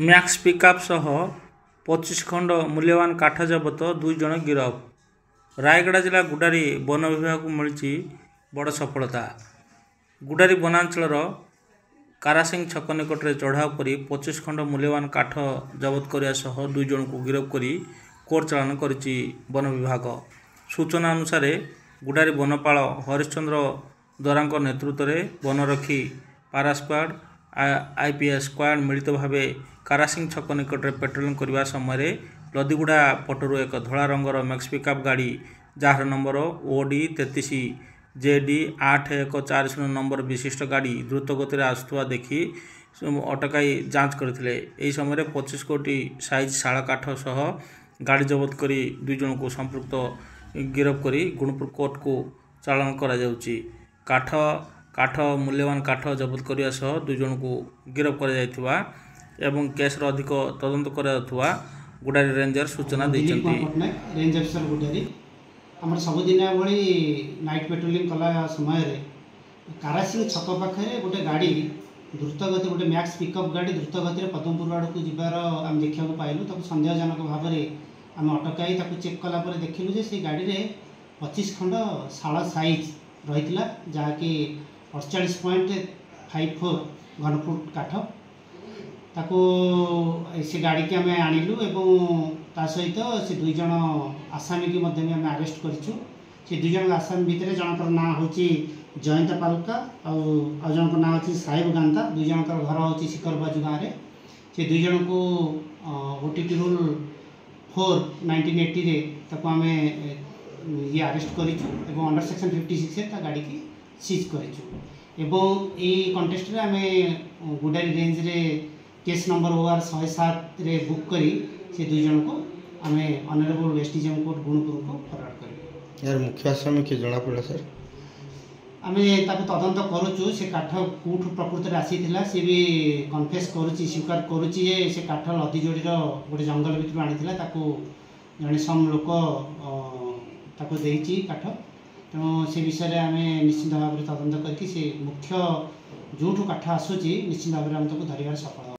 Max pickup सह 25 खंड मूल्यवान काठ जबत 2 जन गिरफ। रायगढ़ जिला गुडारी वन विभाग को मिली बड़ सफलता। गुडारी वनांचल कारासिंग छक निकट में चढ़ाऊ कर 25 खंड मूल्यवान काठ जबत करने सह 2 जन को गिरफ कर कोर्ट चालान करिछि वन विभाग। सूचना अनुसार गुडारी वनपाल हरिश्चंद्र द्वारा नेतृत्व में वनरक्षी पारा स्क्वाड आईपीएस स्क्वाड मिलित भाव कारासिंग छक निकट में पेट्रोलिंग करने समय लदीगुड़ा पटरू एक धला रंगर मैक्स पिकअप गाड़ी जार नंबर ओडी 33 JD 8140 नंबर विशिष्ट गाड़ी द्रुत गति आसुवा देखि अटकाई जांच करते। यह समय 25 कोटी साइज शाल काठ सह गाड़ी जबत कर 2 जन को संपृक्त गिरफ कर गुणपुर कोर्ट को चालान करा। काठ मूल्यवान काठ जबत करने सह 2 जन को गिरफ कर केसर अधिक तदंत करा गुडारी रेंजर सूचना देइछन्ति। रेंज अफिसर गुडारी आम सबुदिन भाई नाइट पेट्रोलिंग कला समय कारासिंग छक पाखे गोटे गाड़ी द्रुत गति गोटे मैक्स पिकअप गाड़ी द्रुत गति पद्मपुर आड़ को जबार आम देखा पाइलु। सन्देहजनक भाव में आम अटकाई चेक कलापर देखिलु से गाड़ी में 25 खंड शाल साइज रही जहाँकि 48.54 घनफुट काठ ताको से गाड़ी की आम आणिलु एवं ता सहित से 2 जन आसामी की आम अरेस्ट करूँ। से 2 जन आसामी भितर जनकर ना हूँ जयंत पालका और जनक ना अच्छी साहिब गांधा। 2 जनकर घर हूँ शिखरबाजू गाँव में। से 2 जन को OTT रूल 4 1980 आम ये अरेस्ट करूँ अंडर सेक्शन 56 गाड़ी की सीज करूँ। ये कंटेस्ट आम गुडारी रेंज रे केस नंबर OR 107 रे बुक करी से 2 जन को आम ऑनरेबल एसडीएम कोर्ट गुणपुर को फरवर्ड कर। यार मुख्य आसामी किए जना पड़ा सर आम तदंत करुचु से काठ कौट प्रकृत आसी सी भी कन्फेस करुच्ची स्वीकार करुच्ची से काठ लदीजोड़ी गोटे जंगल भितर आनी जड़े सम लोक काठ तेणु से विषय आम निश्चित भाव में तदंत करके मुख्य जो काठ आसूँ निश्चित भाव में आम धरवार सफल।